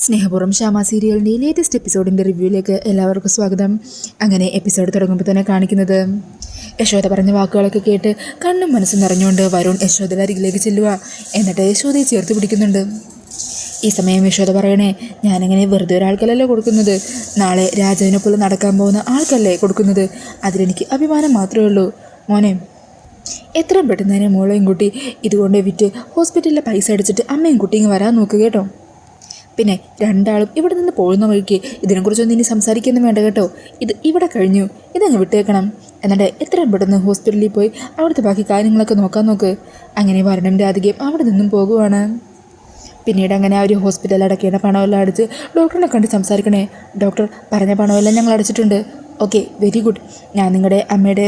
സ്നേഹപൂർവ്വം ശ്യാമ സീരിയലിൻ്റെ ലേറ്റസ്റ്റ് എപ്പിസോഡിൻ്റെ റിവ്യൂയിലേക്ക് എല്ലാവർക്കും സ്വാഗതം. അങ്ങനെ എപ്പിസോഡ് തുടങ്ങുമ്പോൾ തന്നെ കാണിക്കുന്നത് യശോദ പറഞ്ഞ വാക്കുകളൊക്കെ കേട്ട് കണ്ണും മനസ്സും നിറഞ്ഞുകൊണ്ട് വരുൺ യശോദയുടെ അരികിലേക്ക് ചെല്ലുക. എന്നിട്ട് യശോദയെ ചേർത്ത് പിടിക്കുന്നുണ്ട്. ഈ സമയം യശോദ പറയണേ, ഞാനങ്ങനെ വെറുതെ ഒരാൾക്കല്ലല്ലോ കൊടുക്കുന്നത്, നാളെ രാജാവിനെപ്പോലെ നടക്കാൻ പോകുന്ന ആൾക്കല്ലേ കൊടുക്കുന്നത്. അതിലെനിക്ക് അഭിമാനം മാത്രമേ ഉള്ളൂ. മോനെ, എത്രയും പെട്ടെന്ന് തന്നെ മോളെയും കുട്ടി ഇതുകൊണ്ട് വിറ്റ് ഹോസ്പിറ്റലിലെ പൈസ അടിച്ചിട്ട് അമ്മയും കുട്ടിയും വരാൻ നോക്കുക കേട്ടോ. പിന്നെ രണ്ടാളും ഇവിടെ നിന്ന് പോകുന്ന വഴിക്ക് ഇതിനെക്കുറിച്ചൊന്നും ഇനി സംസാരിക്കൊന്നും വേണ്ട കേട്ടോ. ഇത് ഇവിടെ കഴിഞ്ഞു, ഇതങ്ങ് വിട്ടേക്കണം. എന്നിട്ട് എത്രയും പെട്ടെന്ന് ഹോസ്പിറ്റലിൽ പോയി അവിടുത്തെ ബാക്കി കാര്യങ്ങളൊക്കെ നോക്കാൻ നോക്ക്. അങ്ങനെ വരണം രാധികയും അവിടെ നിന്നും പോകുവാണ്. പിന്നീട് അങ്ങനെ അവർ ഹോസ്പിറ്റലിൽ അടയ്ക്കേണ്ട പണമെല്ലാം അടിച്ച് ഡോക്ടറിനെ കണ്ട് സംസാരിക്കണേ. ഡോക്ടർ പറഞ്ഞ പണമെല്ലാം ഞങ്ങൾ അടച്ചിട്ടുണ്ട്. Okay, very good. ഞാൻ നിങ്ങളുടെ അമ്മയുടെ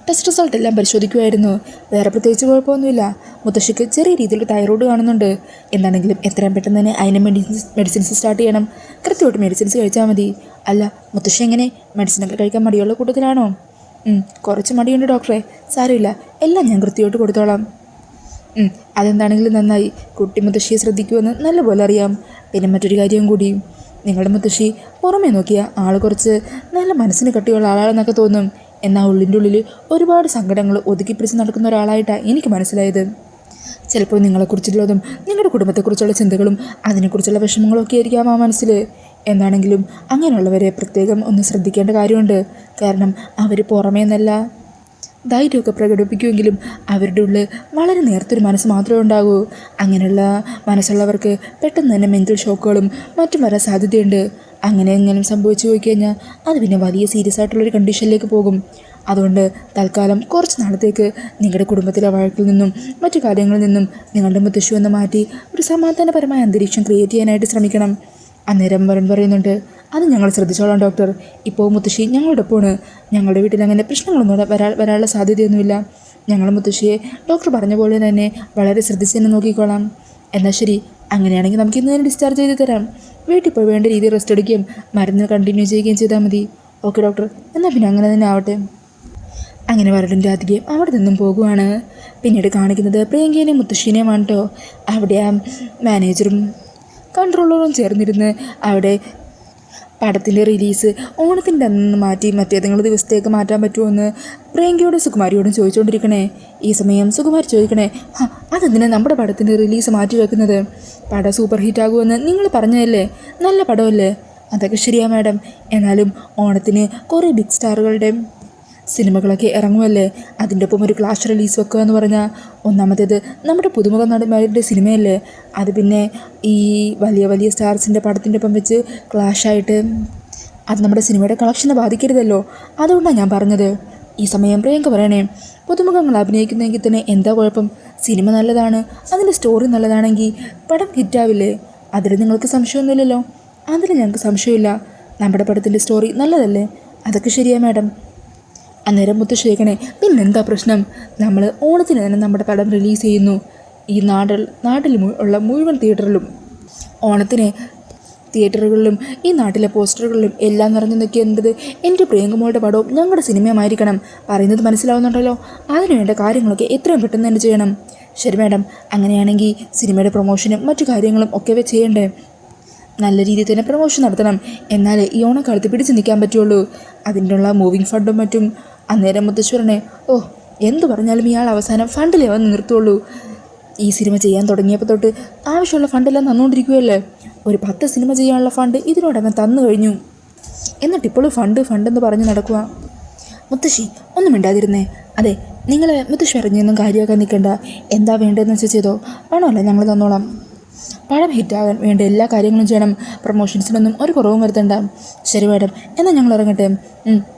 ടെസ്റ്റ് റിസൾട്ട് എല്ലാം പരിശോധിക്കുമായിരുന്നു. വേറെ പ്രത്യേകിച്ച് കുഴപ്പമൊന്നുമില്ല. മുത്തശ്ശിക്ക് ചെറിയ രീതിയിൽ തൈറോയ്ഡ് കാണുന്നുണ്ട്. എന്താണെങ്കിലും എത്രയും പെട്ടെന്ന് തന്നെ അതിന് മെഡിസിൻസ് സ്റ്റാർട്ട് ചെയ്യണം. കൃത്യമായിട്ട് മെഡിസിൻസ് കഴിച്ചാൽ മതി. അല്ല, മുത്തശ്ശി എങ്ങനെ മെഡിസിനൊക്കെ കഴിക്കാൻ മടിയുള്ള കൂട്ടത്തിലാണോ? കുറച്ച് മടിയുണ്ട് ഡോക്ടറെ. സാരമില്ല, എല്ലാം ഞാൻ കൃത്യമായിട്ട് കൊടുത്തോളാം. അതെന്താണെങ്കിലും നന്നായി. കുട്ടി മുത്തശ്ശിയെ ശ്രദ്ധിക്കുമെന്ന് നല്ലപോലെ അറിയാം. പിന്നെ മറ്റൊരു കാര്യം കൂടി, നിങ്ങളുടെ മുത്തശ്ശി പുറമേ നോക്കിയാൽ ആൾ കുറച്ച് നല്ല മനസ്സിന് കട്ടിയുള്ള ആളാണെന്നൊക്കെ തോന്നും. എന്നാൽ ഉള്ളിൻ്റെ ഉള്ളിൽ ഒരുപാട് സങ്കടങ്ങൾ ഒതുക്കിപ്പിടിച്ച് നടക്കുന്ന ഒരാളായിട്ടാണ് എനിക്ക് മനസ്സിലായത്. ചിലപ്പോൾ നിങ്ങളെക്കുറിച്ചുള്ളതും നിങ്ങളുടെ കുടുംബത്തെക്കുറിച്ചുള്ള ചിന്തകളും അതിനെക്കുറിച്ചുള്ള വിഷമങ്ങളും ഒക്കെ ആയിരിക്കാം ആ മനസ്സിൽ. എന്താണെങ്കിലും അങ്ങനെയുള്ളവരെ പ്രത്യേകം ഒന്ന് ശ്രദ്ധിക്കേണ്ട കാര്യമുണ്ട്. കാരണം അവർ പുറമേ നിന്നല്ല ധൈര്യമൊക്കെ പ്രകടിപ്പിക്കുമെങ്കിലും അവരുടെ ഉള്ളിൽ വളരെ നേർത്തൊരു മനസ്സ് മാത്രമേ ഉണ്ടാകൂ. അങ്ങനെയുള്ള മനസ്സുള്ളവർക്ക് പെട്ടെന്ന് തന്നെ മെൻ്റൽ ഷോക്കുകളും മറ്റും വരാൻ സാധ്യതയുണ്ട്. അങ്ങനെ എങ്ങനെ സംഭവിച്ചു പോയി കഴിഞ്ഞാൽ അത് പിന്നെ വലിയ സീരിയസ് ആയിട്ടുള്ളൊരു കണ്ടീഷനിലേക്ക് പോകും. അതുകൊണ്ട് തൽക്കാലം കുറച്ച് നാളത്തേക്ക് നിങ്ങളുടെ കുടുംബത്തിലെ വഴക്കിൽ നിന്നും മറ്റു കാര്യങ്ങളിൽ നിന്നും നിങ്ങളുടെ മുത്തശ്ശി ഒന്ന് മാറ്റി ഒരു സമാധാനപരമായ അന്തരീക്ഷം ക്രിയേറ്റ് ചെയ്യാനായിട്ട് ശ്രമിക്കണം. അന്നേരം വരുൺ പറയുന്നുണ്ട്, അത് ഞങ്ങൾ ശ്രദ്ധിച്ചോളാം ഡോക്ടർ. ഇപ്പോൾ മുത്തശ്ശി ഞങ്ങളുടെ ഒപ്പമാണ്. ഞങ്ങളുടെ വീട്ടിൽ അങ്ങനെ പ്രശ്നങ്ങളൊന്നും വരാനുള്ള സാധ്യതയൊന്നുമില്ല. ഞങ്ങൾ മുത്തശ്ശിയെ ഡോക്ടർ പറഞ്ഞ പോലെ തന്നെ വളരെ ശ്രദ്ധിച്ച് തന്നെ നോക്കിക്കോളാം. എന്നാൽ ശരി, അങ്ങനെയാണെങ്കിൽ നമുക്ക് ഇന്ന് തന്നെ ഡിസ്ചാർജ് ചെയ്ത് തരാം. വീട്ടിൽ പോയി വേണ്ട രീതിയിൽ റെസ്റ്റ് എടുക്കുകയും മരുന്ന് കണ്ടിന്യൂ ചെയ്യുകയും ചെയ്താൽ മതി. ഓക്കെ ഡോക്ടർ, എന്നാൽ പിന്നെ അങ്ങനെ തന്നെ ആവട്ടെ. അങ്ങനെ വരുൺ രാധികയും അവിടെ നിന്നും പോകുവാണ്. പിന്നീട് കാണിക്കുന്നത് പ്രിയങ്കേനെയും മുത്തശ്ശീനെയുമാണ് കേട്ടോ. അവിടെ ആ മാനേജറും കൺട്രോളറും ചേർന്നിരുന്ന് അവിടെ പടത്തിൻ്റെ റിലീസ് ഓണത്തിൻ്റെ അന്ന് മാറ്റി മറ്റേതെങ്കിലും ദിവസത്തേക്ക് മാറ്റാൻ പറ്റുമോ എന്ന് പ്രിയങ്കയോടും സുകുമാരിയോടും ചോദിച്ചുകൊണ്ടിരിക്കണേ. ഈ സമയം സുകുമാരി ചോദിക്കണേ, അതെന്തിനാ നമ്മുടെ പടത്തിൻ്റെ റിലീസ് മാറ്റി വെക്കുന്നത്? പടം സൂപ്പർ ഹിറ്റ് ആകുമെന്ന് നിങ്ങൾ പറഞ്ഞതല്ലേ? നല്ല പടമല്ലേ? അതൊക്കെ ശരിയാ മാഡം. എന്നാലും ഓണത്തിന് കുറേ ബിഗ് സ്റ്റാറുകളുടെ സിനിമകളൊക്കെ ഇറങ്ങുമല്ലേ? അതിൻ്റെ ഒപ്പം ഒരു ക്ലാഷ് റിലീസ് വെക്കുക എന്ന് പറഞ്ഞാൽ, ഒന്നാമത്തേത് നമ്മുടെ പുതുമുഖ നടന്മാരുടെ സിനിമയല്ലേ. അത് പിന്നെ ഈ വലിയ വലിയ സ്റ്റാർസിൻ്റെ പടത്തിൻ്റെ ഒപ്പം വെച്ച് ക്ലാഷായിട്ട് അത് നമ്മുടെ സിനിമയുടെ കളക്ഷനെ ബാധിക്കരുതല്ലോ. അതുകൊണ്ടാണ് ഞാൻ പറഞ്ഞത്. ഈ സമയം പ്രിയങ്ക പറയണേ, പുതുമുഖങ്ങൾ അഭിനയിക്കുന്നെങ്കിൽ തന്നെ എന്താ കുഴപ്പം? സിനിമ നല്ലതാണ്, അതിൻ്റെ സ്റ്റോറി നല്ലതാണെങ്കിൽ പടം ഹിറ്റാവില്ലേ? അതിൽ നിങ്ങൾക്ക് സംശയമൊന്നുമില്ലല്ലോ? അതിൽ ഞങ്ങൾക്ക് സംശയമില്ല. നമ്മുടെ പടത്തിൻ്റെ സ്റ്റോറി നല്ലതല്ലേ? അതൊക്കെ ശരിയാ മാഡം. അന്നേരം മുത്തശ്ശേഖനെ, പിന്നെന്താ പ്രശ്നം? നമ്മൾ ഓണത്തിന് തന്നെ നമ്മുടെ പടം റിലീസ് ചെയ്യുന്നു. ഈ നാട്ടിൽ ഉള്ള മുഴുവൻ തിയേറ്ററിലും ഓണത്തിന് തിയേറ്ററുകളിലും ഈ നാട്ടിലെ പോസ്റ്ററുകളിലും എല്ലാം നിറഞ്ഞു നിൽക്കേണ്ടത് എൻ്റെ പ്രിയങ്കമോളുടെ പടവും ഞങ്ങളുടെ സിനിമയുമായിരിക്കണം. പറയുന്നത് മനസ്സിലാവുന്നുണ്ടല്ലോ? അതിനുവേണ്ട കാര്യങ്ങളൊക്കെ എത്രയും പെട്ടെന്ന് തന്നെ ചെയ്യണം. ശരി മാഡം, അങ്ങനെയാണെങ്കിൽ സിനിമയുടെ പ്രൊമോഷനും മറ്റു കാര്യങ്ങളും ഒക്കെ ചെയ്യണ്ടേ? നല്ല രീതിയിൽ തന്നെ പ്രൊമോഷൻ നടത്തണം. എന്നാലേ ഈ ഓണക്കാലത്ത് പിടിച്ച് നിൽക്കാൻ പറ്റുള്ളൂ. അതിനുള്ള മൂവിങ് ഫണ്ടും മറ്റും. അന്നേരം മുത്തശ്വരനെ, എന്തു പറഞ്ഞാലും ഇയാൾ അവസാനം ഫണ്ടിലേ വന്ന് നിർത്തുള്ളൂ. ഈ സിനിമ ചെയ്യാൻ തുടങ്ങിയപ്പോൾ തൊട്ട് ആവശ്യമുള്ള ഫണ്ടെല്ലാം തന്നുകൊണ്ടിരിക്കുകയല്ലേ. ഒരു 10 സിനിമ ചെയ്യാനുള്ള ഫണ്ട് ഇതിനോടങ്ങ് തന്നു കഴിഞ്ഞു. എന്നിട്ടിപ്പോഴും ഫണ്ടെന്ന് പറഞ്ഞ് നടക്കുക. മുത്തശ്ശി ഒന്നും മിണ്ടാതിരുന്നേ. അതെ, നിങ്ങൾ മുത്തശ്ശി അറിഞ്ഞൊന്നും കാര്യമാക്കാൻ നിൽക്കണ്ട. എന്താ വേണ്ടതെന്ന് വെച്ചാൽ ചെയ്തോ. പണമല്ല ഞങ്ങൾ തന്നോളാം. പടം ഹിറ്റാകാൻ വേണ്ട എല്ലാ കാര്യങ്ങളും ചെയ്യണം. പ്രൊമോഷൻസിനൊന്നും ഒരു കുറവും വരുത്തണ്ട. ശരി മാഡം, എന്നാൽ ഞങ്ങൾ ഇറങ്ങട്ടെ.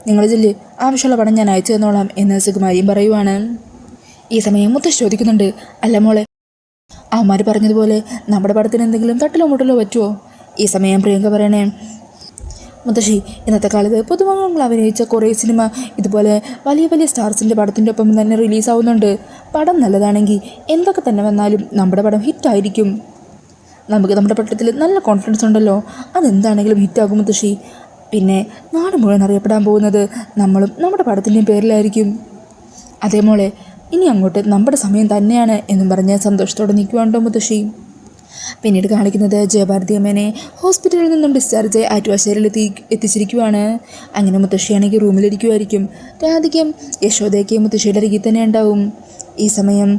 നിങ്ങൾ ചെല്ല്, ആവശ്യമുള്ള പണം ഞാൻ അയച്ചു തന്നോളാം എന്ന് സുകുമാരിയും പറയുവാണ്. ഈ സമയം മുത്തശ്ശി ചോദിക്കുന്നുണ്ട്, അല്ല മോളെ, അവന്മാർ പറഞ്ഞതുപോലെ നമ്മുടെ പടത്തിന് എന്തെങ്കിലും തട്ടിലോ മുട്ടലോ പറ്റുമോ? ഈ സമയം പ്രിയങ്ക പറയണേ, മുത്തശ്ശി, ഇന്നത്തെ കാലത്ത് പുതുമുഖങ്ങൾ അഭിനയിച്ച കുറേ സിനിമ ഇതുപോലെ വലിയ വലിയ സ്റ്റാർസിൻ്റെ പടത്തിൻ്റെ ഒപ്പം തന്നെ റിലീസാവുന്നുണ്ട്. പടം നല്ലതാണെങ്കിൽ എന്തൊക്കെ തന്നെ വന്നാലും നമ്മുടെ പടം ഹിറ്റായിരിക്കും. നമുക്ക് നമ്മുടെ പടത്തിൽ നല്ല കോൺഫിഡൻസ് ഉണ്ടല്ലോ. അതെന്താണെങ്കിലും ഹിറ്റാകും മുത്തശ്ശി. പിന്നെ നാട് മുഴുവൻ അറിയപ്പെടാൻ പോകുന്നത് നമ്മളും നമ്മുടെ പടത്തിൻ്റെയും പേരിലായിരിക്കും. അതേ മോളെ, ഇനി അങ്ങോട്ട് നമ്മുടെ സമയം തന്നെയാണ് എന്നും പറഞ്ഞ് സന്തോഷത്തോടെ നിൽക്കുവാണ്ടോ മുത്തശ്ശി. പിന്നീട് കാണിക്കുന്നത് ജയഭാരതി അമ്മേനെ ഹോസ്പിറ്റലിൽ നിന്നും ഡിസ്ചാർജ് ആറ്റുവാശ്ശേരിയിൽ എത്തിച്ചിരിക്കുവാണ്. അങ്ങനെ മുത്തശ്ശിയാണെങ്കിൽ റൂമിലിരിക്കുമായിരിക്കും. രാധികയും യശോദയ്ക്ക് മുത്തശ്ശിയുടെ അരികിൽ തന്നെ ഉണ്ടാവും. ഈ സമയം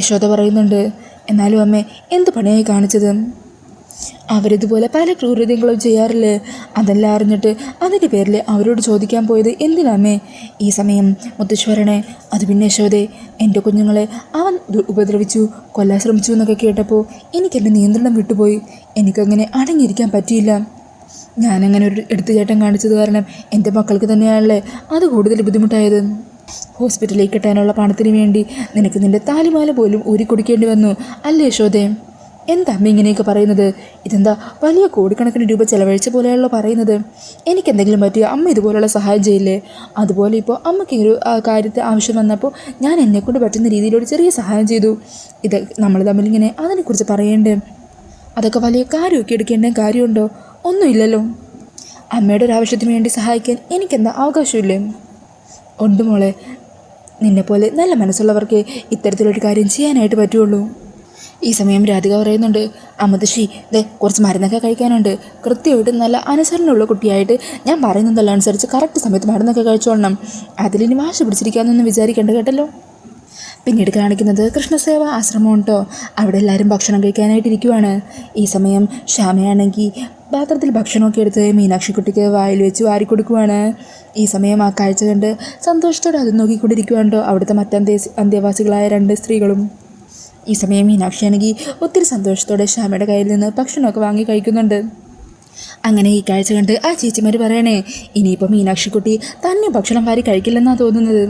യശോദ പറയുന്നുണ്ട്, എന്നാലും അമ്മേ എന്ത് പണിയായി കാണിച്ചത്? അവരിതുപോലെ പല ക്രൂരതകളും ചെയ്യാറില്ലേ? അതെല്ലാം അറിഞ്ഞിട്ട് അതിൻ്റെ പേരിൽ അവരോട് ചോദിക്കാൻ പോയത് എന്തിനാമേ? ഈ സമയം മുത്തശ്വരനെ അത് പിന്നെ യശോദേ, എൻ്റെ കുഞ്ഞുങ്ങളെ അവൻ ഉപദ്രവിച്ചു, കൊല്ലാൻ ശ്രമിച്ചു എന്നൊക്കെ കേട്ടപ്പോൾ എനിക്കെൻ്റെ നിയന്ത്രണം വിട്ടുപോയി. എനിക്കങ്ങനെ അടങ്ങിയിരിക്കാൻ പറ്റിയില്ല. ഞാനങ്ങനെ ഒരു എടുത്തുചേട്ടം കാണിച്ചത് കാരണം എൻ്റെ മക്കൾക്ക് തന്നെയാണല്ലേ അത് കൂടുതൽ ബുദ്ധിമുട്ടായത്. ഹോസ്പിറ്റലിൽ കിട്ടാനുള്ള പണത്തിന് വേണ്ടി നിനക്ക് നിൻ്റെ താലിമാല പോലും ഊരിക്കൊടുക്കേണ്ടി വന്നു അല്ലേ യശോദേ? എന്താ അമ്മ ഇങ്ങനെയൊക്കെ പറയുന്നത്? ഇതെന്താ വലിയ കോടിക്കണക്കിന് രൂപ ചെലവഴിച്ച പോലെയാണല്ലോ പറയുന്നത്. എനിക്കെന്തെങ്കിലും പറ്റിയോ അമ്മ ഇതുപോലുള്ള സഹായം ചെയ്യില്ലേ? അതുപോലെ ഇപ്പോൾ അമ്മയ്ക്ക് ഒരു കാര്യത്തെ ആവശ്യം വന്നപ്പോൾ ഞാൻ എന്നെക്കൊണ്ട് പറ്റുന്ന രീതിയിലൊരു ചെറിയ സഹായം ചെയ്തു. ഇത് നമ്മൾ തമ്മിലിങ്ങനെ അതിനെക്കുറിച്ച് പറയേണ്ടേ? അതൊക്കെ വലിയ കാര്യമൊക്കെ എടുക്കേണ്ട കാര്യമുണ്ടോ? ഒന്നുമില്ലല്ലോ. അമ്മയുടെ ഒരു ആവശ്യത്തിന് വേണ്ടി സഹായിക്കാൻ എനിക്കെന്താ അവകാശമില്ലേ? ഉണ്ട് മോളെ, നിന്നെപ്പോലെ നല്ല മനസ്സുള്ളവർക്ക് ഇത്തരത്തിലൊരു കാര്യം ചെയ്യാനായിട്ട് പറ്റുള്ളൂ. ഈ സമയം രാധിക പറയുന്നുണ്ട്, മുത്തശ്ശി ദേ കുറച്ച് മരുന്നൊക്കെ കഴിക്കാനുണ്ട്. കൃത്യമായിട്ട് നല്ല അനുസരണമുള്ള കുട്ടിയായിട്ട് ഞാൻ പറയുന്നതെല്ലാം അനുസരിച്ച് കറക്റ്റ് സമയത്ത് മരുന്നൊക്കെ കഴിച്ചോളണം. അതിലിനി വാശി പിടിച്ചിരിക്കാമെന്നൊന്നും വിചാരിക്കേണ്ട കേട്ടല്ലോ. പിന്നീട് കാണിക്കുന്നത് കൃഷ്ണസേവ ആശ്രമം കേട്ടോ. അവിടെ എല്ലാവരും ഭക്ഷണം കഴിക്കാനായിട്ടിരിക്കുവാണ്. ഈ സമയം ശ്യാമയാണെങ്കിൽ പാത്രത്തിൽ ഭക്ഷണമൊക്കെ എടുത്ത് മീനാക്ഷിക്കുട്ടിക്ക് വായിൽ വെച്ച് വാരിക്കൊടുക്കുവാണ്. ഈ സമയം ആ കാഴ്ച കണ്ട് സന്തോഷത്തോടെ അത് നോക്കിക്കൊണ്ടിരിക്കുവാണ്ടോ അവിടുത്തെ അന്തേവാസികളായ 2 സ്ത്രീകളും. ഈ സമയം മീനാക്ഷിയാണെങ്കിൽ ഒത്തിരി സന്തോഷത്തോടെ ശ്യാമയുടെ കയ്യിൽ നിന്ന് ഭക്ഷണമൊക്കെ വാങ്ങി കഴിക്കുന്നുണ്ട്. അങ്ങനെ ഈ കാഴ്ച കണ്ട് ആ ചേച്ചിമാർ പറയണേ, ഇനിയിപ്പോൾ മീനാക്ഷിക്കുട്ടി തന്നെ ഭക്ഷണം വാരി കഴിക്കില്ലെന്നാണ് തോന്നുന്നത്.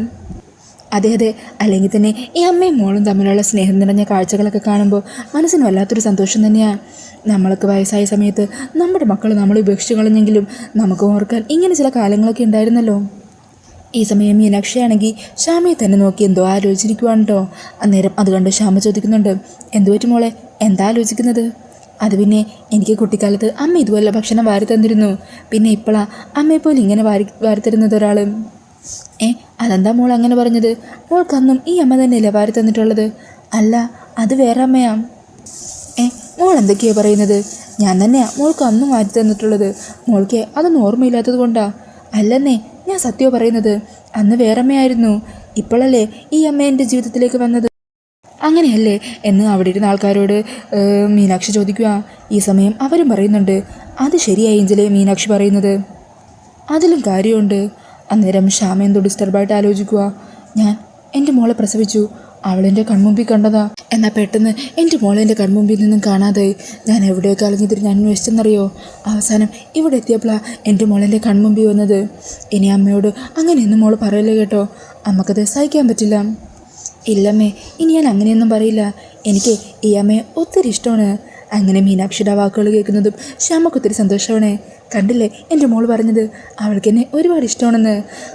അതെ അതെ, അല്ലെങ്കിൽ തന്നെ ഈ അമ്മയും മോളും തമ്മിലുള്ള സ്നേഹം നിറഞ്ഞ കാഴ്ചകളൊക്കെ കാണുമ്പോൾ മനസ്സിന് വല്ലാത്തൊരു സന്തോഷം തന്നെയാണ്. നമ്മൾക്ക് വയസ്സായ സമയത്ത് നമ്മുടെ മക്കൾ നമ്മൾ ഉപേക്ഷിച്ച് കളഞ്ഞെങ്കിലും നമുക്ക് ഓർക്കാൻ ഇങ്ങനെ ചില കാലങ്ങളൊക്കെ ഉണ്ടായിരുന്നല്ലോ. ഈ സമയം മീനാക്ഷിയാണെങ്കിൽ ശ്യാമയെ തന്നെ നോക്കി എന്തോ ആലോചിച്ചിരിക്കുവാണ് കേട്ടോ. അന്നേരം അത് കണ്ട് ശ്യാമ ചോദിക്കുന്നുണ്ട്, എന്തു പറ്റും മോളെ, എന്താ ആലോചിക്കുന്നത്? അത് പിന്നെ എനിക്ക് കുട്ടിക്കാലത്ത് അമ്മ ഇതുപോലെ ഭക്ഷണം വാരി തന്നിരുന്നു. പിന്നെ ഇപ്പോഴാണ് അമ്മയെപ്പോലെ ഇങ്ങനെ വാരി തരുന്നത് ഒരാൾ. അതെന്താ മോൾ അങ്ങനെ പറഞ്ഞത്? മോൾക്കന്നും ഈ അമ്മ തന്നെയല്ലേ വാരി തന്നിട്ടുള്ളത്? അല്ല, അത് വേറെ അമ്മയാ. മോൾ എന്തൊക്കെയാണ് പറയുന്നത്? ഞാൻ തന്നെയാണ് മോൾക്ക് അന്നും വാരി തന്നിട്ടുള്ളത്. മോൾക്ക് അതൊന്നും ഓർമ്മയില്ലാത്തത് കൊണ്ടാ. അല്ലെന്നേ, ഞാൻ സത്യം പറയുന്നത്. അന്ന് വേറമ്മയായിരുന്നു. ഇപ്പോഴല്ലേ ഈ അമ്മ എൻ്റെ ജീവിതത്തിലേക്ക് വന്നത്. അങ്ങനെയല്ലേ എന്ന് അവിടെ ഇരുന്ന ആൾക്കാരോട് മീനാക്ഷി ചോദിക്കുക. ഈ സമയം അവരും പറയുന്നുണ്ട്, അത് ശരിയായി ഏഞ്ചലേ മീനാക്ഷി പറയുന്നത്, അതിലും കാര്യമുണ്ട്. അന്നേരം ശ്യാമ എന്തോ ഡിസ്റ്റർബായിട്ട് ആലോചിക്കുക. ഞാൻ എൻ്റെ മോളെ പ്രസവിച്ചു, അവളെൻ്റെ കൺമുമ്പിൽ കണ്ടതാ. എന്നാൽ പെട്ടെന്ന് എൻ്റെ മോളെ എൻ്റെ കൺമുമ്പിൽ നിന്നും കാണാതെ ഞാൻ എവിടെയൊക്കെ അലഞ്ഞിട്ട് ഞാൻ അന്വേഷിച്ചെന്നറിയോ? അവസാനം ഇവിടെ എത്തിയപ്പോഴാണ് എൻ്റെ മോളെൻ്റെ കൺമുമ്പിൽ വന്നത്. ഇനി അമ്മയോട് അങ്ങനെയൊന്നും മോൾ പറയല്ലേ കേട്ടോ, അമ്മക്കത് സഹിക്കാൻ പറ്റില്ല. ഇല്ലമ്മേ, ഇനി ഞാൻ അങ്ങനെയൊന്നും പറയില്ല. എനിക്ക് ഈ അമ്മയെ ഒത്തിരി ഇഷ്ടമാണ്. അങ്ങനെ മീനാക്ഷിയുടെ വാക്കുകൾ കേൾക്കുന്നതും ശ്യാമക്ക് ഒത്തിരി സന്തോഷമാണ്. കണ്ടില്ലേ എൻ്റെ മോൾ പറഞ്ഞത്, അവൾക്ക് എന്നെ ഒരുപാട് ഇഷ്ടമാണെന്ന്.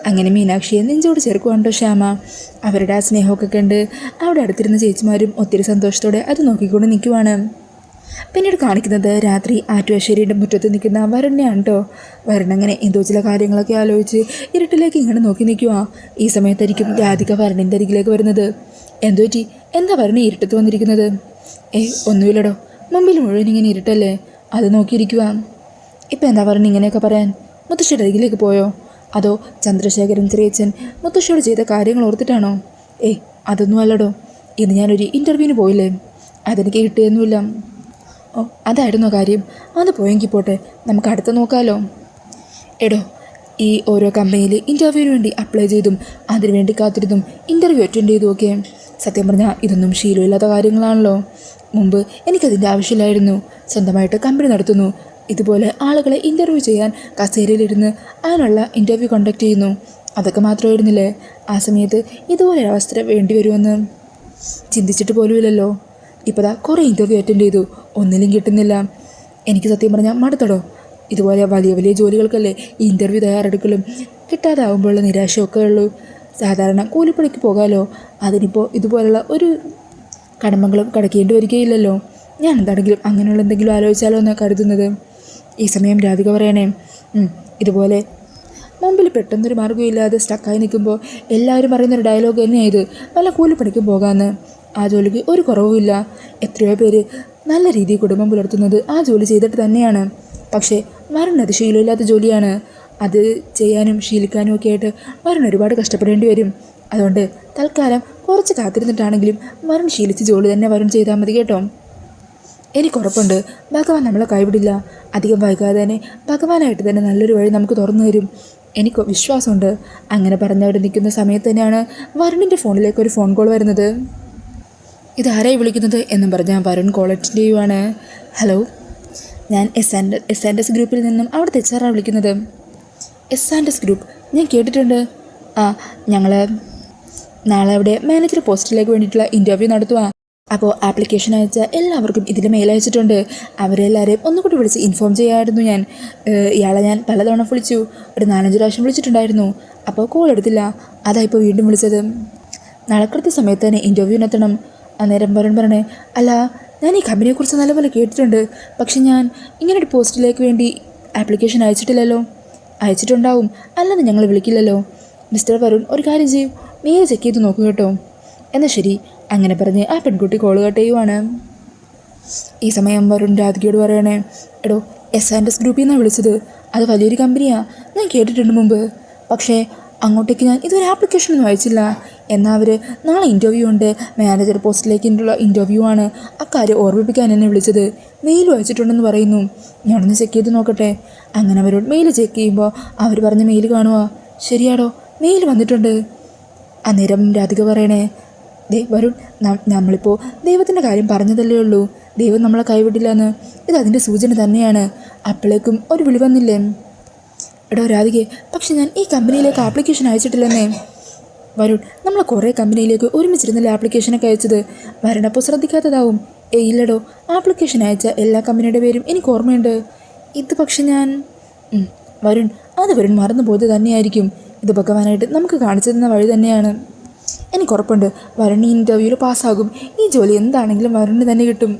അങ്ങനെ മീനാക്ഷിയെ നെഞ്ചോട് ചേർക്കുവാണ്ടോ ശ്യാമ. അവരുടെ ആ സ്നേഹമൊക്കെ കണ്ട് അവിടെ അടുത്തിരുന്ന ചേച്ചിമാരും ഒത്തിരി സന്തോഷത്തോടെ അത് നോക്കിക്കൊണ്ട് നിൽക്കുവാണ്. പിന്നീട് കാണിക്കുന്നത് രാത്രി ആറ്റുവാശ്ശേരിയുടെ മുറ്റത്ത് നിൽക്കുന്ന വരുണിനെയാണ് കേട്ടോ. വരുൺ അങ്ങനെ എന്തോ ചില കാര്യങ്ങളൊക്കെ ആലോചിച്ച് ഇരുട്ടിലേക്ക് ഇങ്ങനെ നോക്കി നിൽക്കുക. ഈ സമയത്തായിരിക്കും രാധിക വരുണിൻ്റെ അരികിലേക്ക് വരുന്നത്. എന്തോ പറ്റി, എന്താ വരുണി ഇരുട്ടത്ത് വന്നിരിക്കുന്നത്? ഒന്നുമില്ലടോ, മുമ്പിൽ മുഴുവൻ ഇങ്ങനെ ഇരുട്ടല്ലേ, അത് നോക്കിയിരിക്കുക. ഇപ്പം എന്താ വരുൺ ഇങ്ങനെയൊക്കെ പറയാൻ? മുത്തശ്ശിയുടെ അരികിലേക്ക് പോയോ? അതോ ചന്ദ്രശേഖരൻ ചെറിയച്ഛൻ മുത്തശ്ശിയോട് ചെയ്ത കാര്യങ്ങൾ ഓർത്തിട്ടാണോ? അതൊന്നും അല്ലടോ, ഇന്ന് ഞാനൊരു ഇൻ്റർവ്യൂവിന് പോയില്ലേ, അതെനിക്ക് കിട്ടിയൊന്നുമില്ല. അതായിരുന്നോ കാര്യം? അത് പോയെങ്കിൽ പോട്ടെ, നമുക്ക് അടുത്ത് നോക്കാമല്ലോ. എടോ, ഈ ഓരോ കമ്പനിയിൽ ഇൻ്റർവ്യൂവിന് വേണ്ടി അപ്ലൈ ചെയ്തും അതിനുവേണ്ടി കാത്തിരുന്നും ഇൻ്റർവ്യൂ അറ്റൻഡ് ചെയ്തുമൊക്കെ സത്യം പറഞ്ഞാൽ ഇതൊന്നും ശീലമില്ലാത്ത കാര്യങ്ങളാണല്ലോ. മുമ്പ് എനിക്കതിൻ്റെ ആവശ്യമില്ലായിരുന്നു. സ്വന്തമായിട്ട് കമ്പനി നടത്തുന്നു, ഇതുപോലെ ആളുകളെ ഇൻ്റർവ്യൂ ചെയ്യാൻ കസേരയിലിരുന്ന് അതിനുള്ള ഇൻ്റർവ്യൂ കണ്ടക്ട് ചെയ്യുന്നു. അതൊക്കെ മാത്രമായിരുന്നില്ലേ? ആ സമയത്ത് ഇതുപോലെ അവസരം വേണ്ടി വരുമെന്ന് ചിന്തിച്ചിട്ട് പോലുമില്ലല്ലോ. ഇപ്പോൾ ദാ കുറേ ഇൻ്റർവ്യൂ അറ്റൻഡ് ചെയ്തു, ഒന്നിലും കിട്ടുന്നില്ല. എനിക്ക് സത്യം പറഞ്ഞാൽ മടുത്തടോ. ഇതുപോലെ വലിയ വലിയ ജോലികൾക്കല്ലേ ഈ ഇൻ്റർവ്യൂ തയ്യാറെടുക്കലും, കിട്ടാതാവുമ്പോഴുള്ള നിരാശയൊക്കെ ഉള്ളൂ. സാധാരണ കൂലിപ്പണിക്ക് പോകാമല്ലോ, അതിനിപ്പോൾ ഇതുപോലുള്ള ഒരു കടമകളും കടക്കേണ്ടി വരികയില്ലല്ലോ. ഞാൻ എന്താണെങ്കിലും അങ്ങനെയുള്ള എന്തെങ്കിലും ആലോചിച്ചാലോ എന്നാണ് കരുതുന്നത്. ഈ സമയം രാധിക പറയണേ, ഇതുപോലെ മുമ്പിൽ പെട്ടെന്നൊരു മാർഗ്ഗമില്ലാതെ സ്റ്റക്കായി നിൽക്കുമ്പോൾ എല്ലാവരും പറയുന്നൊരു ഡയലോഗ് തന്നെയാണ് ഇത്, വല്ല കൂലിപ്പണിക്കും പോകാമെന്ന്. ആ ജോലിക്ക് ഒരു കുറവുമില്ല. എത്രയോ പേര് നല്ല രീതിയിൽ കുടുംബം പുലർത്തുന്നത് ആ ജോലി ചെയ്തിട്ട് തന്നെയാണ്. പക്ഷേ വരുൺ അത് ശീലമില്ലാത്ത ജോലിയാണ്. അത് ചെയ്യാനും ശീലിക്കാനും ഒക്കെ ആയിട്ട് വരുൺ ഒരുപാട് കഷ്ടപ്പെടേണ്ടി വരും. അതുകൊണ്ട് തൽക്കാലം കുറച്ച് കാത്തിരുന്നിട്ടാണെങ്കിലും വരുൺ ശീലിച്ച് ജോലി തന്നെ വരുൺ ചെയ്താൽ മതി കേട്ടോ. എനിക്കുറപ്പുണ്ട് ഭഗവാൻ നമ്മളെ കൈവിടില്ല. അധികം വൈകാതെ തന്നെ ഭഗവാനായിട്ട് തന്നെ നല്ലൊരു വഴി നമുക്ക് തുറന്നു തരും. എനിക്ക് വിശ്വാസമുണ്ട്. അങ്ങനെ പറഞ്ഞവിടെ നിൽക്കുന്ന സമയത്ത് തന്നെയാണ് വരുണിൻ്റെ ഫോണിലേക്ക് ഒരു ഫോൺ കോൾ വരുന്നത്. ഇതാരായി വിളിക്കുന്നത് എന്നും പറഞ്ഞാൽ വരുൺ കോൾ അറ്റൻഡ് ചെയ്യുവാണ്. ഹലോ, ഞാൻ എസ് ഗ്രൂപ്പിൽ നിന്നും അവിടുത്തെ HR വിളിക്കുന്നത്. എസ് ഗ്രൂപ്പ് ഞാൻ കേട്ടിട്ടുണ്ട്. ഞങ്ങൾ നാളെ അവിടെ മാനേജർ പോസ്റ്റിലേക്ക് വേണ്ടിയിട്ടുള്ള ഇൻ്റർവ്യൂ നടത്തുക. അപ്പോൾ ആപ്ലിക്കേഷൻ അയച്ച എല്ലാവർക്കും ഇതിൽ മെയിൽ അയച്ചിട്ടുണ്ട്. അവരെല്ലാവരെയും ഒന്നുകൂടി വിളിച്ച് ഇൻഫോം ചെയ്യാമായിരുന്നു ഞാൻ. ഇയാളെ ഞാൻ പലതവണ വിളിച്ചു, ഒരു 4-5 പ്രാവശ്യം വിളിച്ചിട്ടുണ്ടായിരുന്നു. അപ്പോൾ കോൾ എടുത്തില്ല. അതായിപ്പോൾ വീണ്ടും വിളിച്ചത്. നാളെ കൃത്യസമയത്ത് തന്നെ ഇൻ്റർവ്യൂവിനെത്തണം. അന്നേരം പറഞ്ഞേ, അല്ല ഞാൻ ഈ കമ്പനിയെക്കുറിച്ച് നല്ലപോലെ കേട്ടിട്ടുണ്ട്. പക്ഷെ ഞാൻ ഇങ്ങനൊരു പോസ്റ്റിലേക്ക് വേണ്ടി ആപ്ലിക്കേഷൻ അയച്ചിട്ടില്ലല്ലോ. അയച്ചിട്ടുണ്ടാവും, അല്ലാതെ ഞങ്ങൾ വിളിക്കില്ലല്ലോ. മിസ്റ്റർ വരുൺ ഒരു കാര്യം ചെയ്യൂ, മെയിൽ ചെക്ക് ചെയ്ത് നോക്കൂ കേട്ടോ. എന്നാൽ ശരി, അങ്ങനെ പറഞ്ഞ് ആ പെൺകുട്ടി കോൾ കട്ട് ചെയ്യുവാണ്. ഈ സമയം വരുൺ രാധികയോട് പറയണേ, എടോ എസ് ഗ്രൂപ്പിൽ നിന്നാണ് വിളിച്ചത്. അത് വലിയൊരു കമ്പനിയാണ്, ഞാൻ കേട്ടിട്ടുണ്ട് മുമ്പ്. പക്ഷേ അങ്ങോട്ടേക്ക് ഞാൻ ഇതുവരെ ആപ്ലിക്കേഷനൊന്നും അയച്ചില്ല. എന്നാൽ അവർ നാളെ ഇൻ്റർവ്യൂ ഉണ്ട്, മാനേജർ പോസ്റ്റിലേക്കുള്ള ഇൻ്റർവ്യൂ ആണ്. അക്കാര്യം ഓർമ്മിപ്പിക്കാൻ എന്നെ വിളിച്ചത്. മെയിലും അയച്ചിട്ടുണ്ടെന്ന് പറയുന്നു. ഞാനൊന്ന് ചെക്ക് ചെയ്ത് നോക്കട്ടെ. അങ്ങനെ അവരോട് മെയിൽ ചെക്ക് ചെയ്യുമ്പോൾ അവർ പറഞ്ഞ മെയിൽ കാണുക. ശരിയാടോ, മെയിൽ വന്നിട്ടുണ്ട്. അന്നേരം രാധിക പറയണേ, വരുൺ നമ്മളിപ്പോൾ ദൈവത്തിൻ്റെ കാര്യം പറഞ്ഞതല്ലേ ഉള്ളൂ. ദൈവം നമ്മളെ കൈവിടില്ല എന്ന്. ഇത് അതിൻ്റെ സൂചന തന്നെയാണ്. അപ്പോഴേക്കും ഒരു വിളി വന്നില്ലേ. എടോ രാധികെ, പക്ഷെ ഞാൻ ഈ കമ്പനിയിലേക്ക് ആപ്ലിക്കേഷൻ അയച്ചിട്ടില്ലെന്നേ. വരുൺ, നമ്മൾ കുറേ കമ്പനിയിലേക്ക് ഒരുമിച്ചിരുന്നല്ലേ ആപ്ലിക്കേഷനൊക്കെ അയച്ചത്. വരണപ്പോൾ ശ്രദ്ധിക്കാത്തതാവും. ഇല്ലടോ, ആപ്ലിക്കേഷൻ അയച്ച എല്ലാ കമ്പനിയുടെ പേരും എനിക്ക് ഓർമ്മയുണ്ട്. ഇത് പക്ഷെ ഞാൻ വരുൺ, അത് വരുൺ മറന്നു പോയത് തന്നെയായിരിക്കും. ഇത് ഭഗവാനായിട്ട് നമുക്ക് കാണിച്ചു തന്ന വഴി തന്നെയാണ്. എനിക്കുറപ്പുണ്ട് വരുൺ ഈ ഇൻ്റർവ്യൂവിൽ പാസ്സാകും. ഈ ജോലി എന്താണെങ്കിലും വരുണിന് തന്നെ കിട്ടും.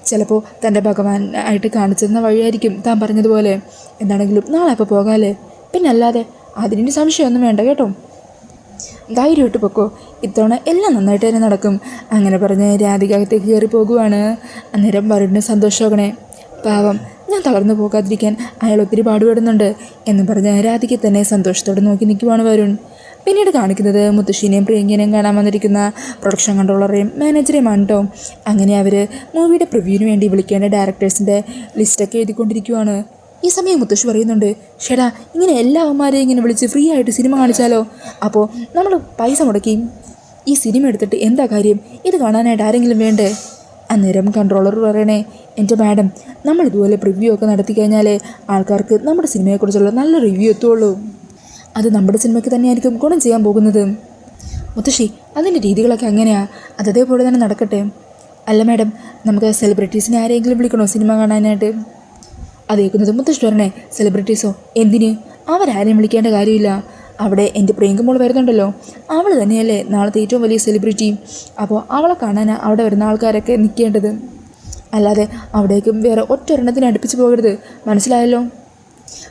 ചിലപ്പോൾ തൻ്റെ ഭഗവാൻ ആയിട്ട് കാണിച്ചു തന്ന വഴിയായിരിക്കും താൻ പറഞ്ഞതുപോലെ. എന്താണെങ്കിലും നാളെ അപ്പോൾ പോകാമല്ലേ. പിന്നെ അല്ലാതെ അതിന് സംശയമൊന്നും വേണ്ട കേട്ടോ. ധൈര്യമായിട്ട് പൊക്കോ, ഇത്തവണ എല്ലാം നന്നായിട്ട് തന്നെ നടക്കും. അങ്ങനെ പറഞ്ഞ് രാധിക അകത്തേക്ക് കയറി പോകുവാണ്. അന്നേരം വരുണിന് സന്തോഷമാകണേ. പാവം, ഞാൻ തളർന്നു പോകാതിരിക്കാൻ അയാൾ ഒത്തിരി പാടുപെടുന്നുണ്ട് എന്ന് പറഞ്ഞ് രാധികയെ തന്നെ സന്തോഷത്തോടെ നോക്കി നിൽക്കുവാണ് വരുൺ. പിന്നീട് കാണിക്കുന്നത് മുത്തശ്ശീനെയും പ്രിയങ്കനെയും കാണാൻ വന്നിരിക്കുന്ന പ്രൊഡക്ഷൻ കൺട്രോളറേയും മാനേജറേയുമാണ് കേട്ടോ. അങ്ങനെ അവർ മൂവിയുടെ പ്രിവ്യൂവിന് വേണ്ടി വിളിക്കേണ്ട ഡയറക്ടേഴ്സിൻ്റെ ലിസ്റ്റൊക്കെ എഴുതിക്കൊണ്ടിരിക്കുവാണ്. ഈ സമയം മുത്തശ്ശി പറയുന്നുണ്ട്, ഷെടാ ഇങ്ങനെ എല്ലാ അമ്മമാരെയും ഇങ്ങനെ വിളിച്ച് ഫ്രീ ആയിട്ട് സിനിമ കാണിച്ചാലോ? അപ്പോൾ നമ്മൾ പൈസ മുടക്കി ഈ സിനിമ എടുത്തിട്ട് എന്താ കാര്യം? ഇത് കാണാനായിട്ട് ആരെങ്കിലും വേണ്ടേ? അന്നേരം കൺട്രോളർ പറയണേ, എൻ്റെ മാഡം, നമ്മൾ ഇതുപോലെ പ്രിവ്യൂ ഒക്കെ നടത്തി കഴിഞ്ഞാലേ ആൾക്കാർക്ക് നമ്മുടെ സിനിമയെക്കുറിച്ചുള്ള നല്ല റിവ്യൂ എത്തുള്ളൂ. അത് നമ്മുടെ സിനിമയ്ക്ക് തന്നെയായിരിക്കും ഗുണം ചെയ്യാൻ പോകുന്നത്. മുത്തശ്ശി, അതിൻ്റെ രീതികളൊക്കെ അങ്ങനെയാണ്. അതേപോലെ തന്നെ നടക്കട്ടെ. അല്ല മാഡം, നമുക്ക് സെലിബ്രിറ്റീസിനെ ആരെങ്കിലും വിളിക്കണോ സിനിമ കാണാനായിട്ട്? അതേക്കുന്നത് മുത്തശ്ശി പറഞ്ഞേ, സെലിബ്രിറ്റീസോ എന്തിന്? അവരാരെയും വിളിക്കേണ്ട കാര്യമില്ല. അവിടെ എൻ്റെ പ്രിയങ്കമോൾ വരുന്നുണ്ടല്ലോ, അവൾ തന്നെയല്ലേ നാളത്തെ ഏറ്റവും വലിയ സെലിബ്രിറ്റി. അപ്പോൾ അവളെ കാണാൻ അവിടെ വരുന്ന ആൾക്കാരൊക്കെ നിൽക്കേണ്ടത്. അല്ലാതെ അവിടേക്കും വേറെ ഒറ്റൊരെണ്ണത്തിന് അടുപ്പിച്ച് പോകരുത്, മനസ്സിലായല്ലോ?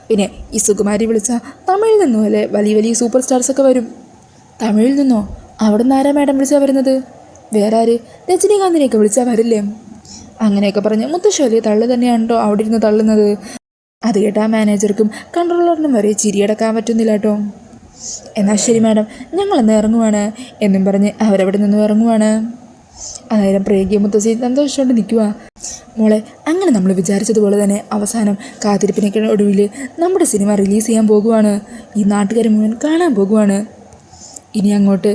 പിന്നെ ഈ സുകുമാരി വിളിച്ചാൽ തമിഴിൽ നിന്നും അല്ലേ വലിയ വലിയ സൂപ്പർ സ്റ്റാർസൊക്കെ വരും. തമിഴിൽ നിന്നോ? അവിടെ നിന്ന് ആരാ മാഡം വിളിച്ചാൽ വരുന്നത്? വേറെ ആര്? രജനീകാന്തിനെയൊക്കെ വിളിച്ചാൽ വരില്ലേ? അങ്ങനെയൊക്കെ പറഞ്ഞ് മുത്തശ്ശി വലിയ തള്ളു തന്നെയാണോ അവിടെ ഇരുന്ന് തള്ളുന്നത്. അത് കേട്ടാൽ മാനേജർക്കും കൺട്രോളറിനും വരെ ചിരിയടക്കാൻ പറ്റുന്നില്ല കേട്ടോ. എന്നാൽ ശരി മാഡം, ഞങ്ങളെന്ന് ഇറങ്ങുവാണ് എന്നും പറഞ്ഞ് അവരവിടെ നിന്ന് ഇറങ്ങുവാണ്. അന്നേരം പ്രിയങ്കയും മുത്തശ്ശി സന്തോഷിച്ചുകൊണ്ട് നിൽക്കുക. മോളെ, അങ്ങനെ നമ്മൾ വിചാരിച്ചതുപോലെ തന്നെ അവസാനം കാത്തിരിപ്പിനൊക്കെ ഒടുവിൽ നമ്മുടെ സിനിമ റിലീസ് ചെയ്യാൻ പോകുവാണ്. ഈ നാട്ടുകാർ മുഴുവൻ കാണാൻ പോകുവാണ്. ഇനി അങ്ങോട്ട്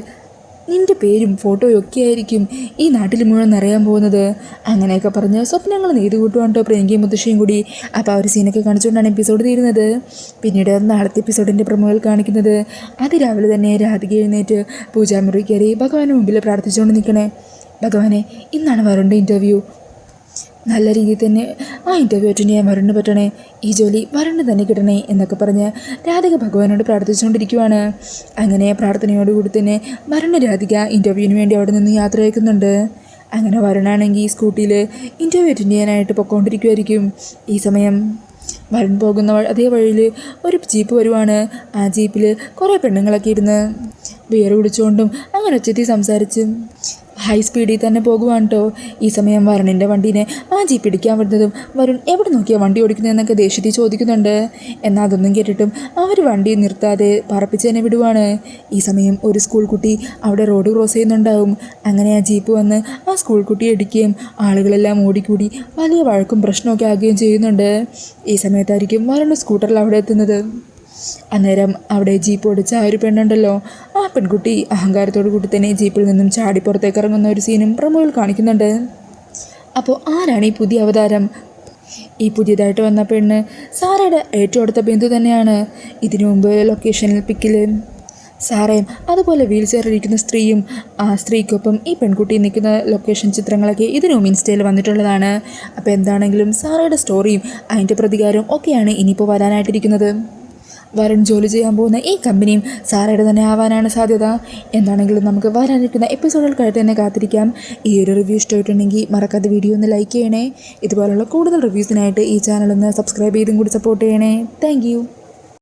നിൻ്റെ പേരും ഫോട്ടോയും ഒക്കെ ആയിരിക്കും ഈ നാട്ടിൽ മുഴുവൻ നിറയാൻ പോകുന്നത്. അങ്ങനെയൊക്കെ പറഞ്ഞ് സ്വപ്നങ്ങൾ നെയ്ത് കൂട്ടുവാണ്ടോ പ്രിയങ്കയും മുത്തശ്ശിയും കൂടി. അപ്പോൾ ആ ഒരു സീനൊക്കെ കാണിച്ചുകൊണ്ടാണ് എപ്പിസോഡ് തീരുന്നത്. പിന്നീട് നാളത്തെ എപ്പിസോഡിൻ്റെ പ്രൊമോയിൽ കാണിക്കുന്നത് അതിരാവിലെ തന്നെ രാധിക എഴുന്നേറ്റ് പൂജാമുറി കയറി ഭഗവാന് മുമ്പിൽ പ്രാർത്ഥിച്ചുകൊണ്ട് നിൽക്കണേ. ഭഗവാനെ, ഇന്നാണ് വരുണിൻ്റെ ഇൻ്റർവ്യൂ. നല്ല രീതിയിൽ തന്നെ ആ ഇൻ്റർവ്യൂ അറ്റൻഡ് ചെയ്യാൻ വരുണിന് പറ്റണേ. ഈ ജോലി വരുണിന് തന്നെ കിട്ടണേ എന്നൊക്കെ പറഞ്ഞ് രാധിക ഭഗവാനോട് പ്രാർത്ഥിച്ചുകൊണ്ടിരിക്കുവാണ്. അങ്ങനെ പ്രാർത്ഥനയോടുകൂടി തന്നെ വരുണ് രാധിക ഇൻ്റർവ്യൂവിന് വേണ്ടി അവിടെ നിന്ന് യാത്ര അയക്കുന്നുണ്ട്. അങ്ങനെ വരുണാണെങ്കിൽ സ്കൂട്ടിയിൽ ഇൻ്റർവ്യൂ അറ്റൻഡ് ചെയ്യാനായിട്ട് പൊയ്ക്കൊണ്ടിരിക്കുമായിരിക്കും. ഈ സമയം വരുൺ പോകുന്ന അതേ വഴിയിൽ ഒരു ജീപ്പ് വരുവാണ്. ആ ജീപ്പിൽ കുറേ പെണ്ണുങ്ങളൊക്കെ ഇരുന്ന് ബിയർ കുടിച്ചുകൊണ്ടും അങ്ങനെ ഉച്ചത്തിൽ സംസാരിച്ച് ഹൈ സ്പീഡിൽ തന്നെ പോകുവാണ് കേട്ടോ. ഈ സമയം വരുണിൻ്റെ വണ്ടീനെ ആ ജീപ്പ് ഇടിക്കാൻ വിടുന്നതും വരുൺ എവിടെ നോക്കിയാണ് വണ്ടി ഓടിക്കുന്നതെന്നൊക്കെ ദേഷ്യത്തിൽ ചോദിക്കുന്നുണ്ട്. എന്നാൽ അതൊന്നും കേട്ടിട്ടും അവർ വണ്ടി നിർത്താതെ പറപ്പിച്ച് തന്നെ വിടുവാണ്. ഈ സമയം ഒരു സ്കൂൾ കുട്ടി അവിടെ റോഡ് ക്രോസ് ചെയ്യുന്നുണ്ടാവും. അങ്ങനെ ആ ജീപ്പ് വന്ന് ആ സ്കൂൾ കുട്ടിയെ ഇടിക്കുകയും ആളുകളെല്ലാം ഓടിക്കൂടി വലിയ വഴക്കും പ്രശ്നമൊക്കെ ആകുകയും ചെയ്യുന്നുണ്ട്. ഈ സമയത്തായിരിക്കും വരുൺ സ്കൂട്ടറിൽ അവിടെ എത്തുന്നത്. അന്നേരം അവിടെ ജീപ്പ് ഓടിച്ച ആ ഒരു പെണ്ണുണ്ടല്ലോ, ആ പെൺകുട്ടി അഹങ്കാരത്തോടു കൂടി തന്നെ ജീപ്പിൽ നിന്നും ചാടി പുറത്തേക്ക് ഇറങ്ങുന്ന ഒരു സീനും പ്രമോയിൽ കാണിക്കുന്നുണ്ട്. അപ്പോൾ ആരാണ് ഈ പുതിയ അവതാരം? ഈ പുതിയതായിട്ട് വന്ന പെണ്ണ് സാറയുടെ ഏറ്റവും അടുത്ത ബന്ധു തന്നെയാണ്. ഇതിനു മുമ്പ് ലൊക്കേഷനിൽ പിക്കിൽ സാറയും അതുപോലെ വീൽ ചെയറിലിരിക്കുന്ന സ്ത്രീയും ആ സ്ത്രീക്കൊപ്പം ഈ പെൺകുട്ടി നിൽക്കുന്ന ലൊക്കേഷൻ ചിത്രങ്ങളൊക്കെ ഇതിനും ഇൻസ്റ്റയിൽ വന്നിട്ടുള്ളതാണ്. അപ്പോൾ എന്താണെങ്കിലും സാറയുടെ സ്റ്റോറിയും അതിൻ്റെ പ്രതികാരവും ഒക്കെയാണ് ഇനിയിപ്പോൾ വരാനായിട്ടിരിക്കുന്നത്. വരുൺ ജോലി ചെയ്യാൻ പോകുന്ന ഈ കമ്പനിയും സാറയുടെ തന്നെ ആവാനാണ് സാധ്യത. എന്താണെങ്കിലും നമുക്ക് വരാനിരിക്കുന്ന എപ്പിസോഡുകൾക്കായിട്ട് തന്നെ കാത്തിരിക്കാം. ഈ ഒരു റിവ്യൂ ഇഷ്ടമായിട്ടുണ്ടെങ്കിൽ മറക്കാതെ വീഡിയോ ഒന്ന് ലൈക്ക് ചെയ്യണേ. ഇതുപോലുള്ള കൂടുതൽ റിവ്യൂസിനായിട്ട് ഈ ചാനൽ ഒന്ന് സബ്സ്ക്രൈബ് ചെയ്തും കൂടി സപ്പോർട്ട് ചെയ്യണേ. താങ്ക്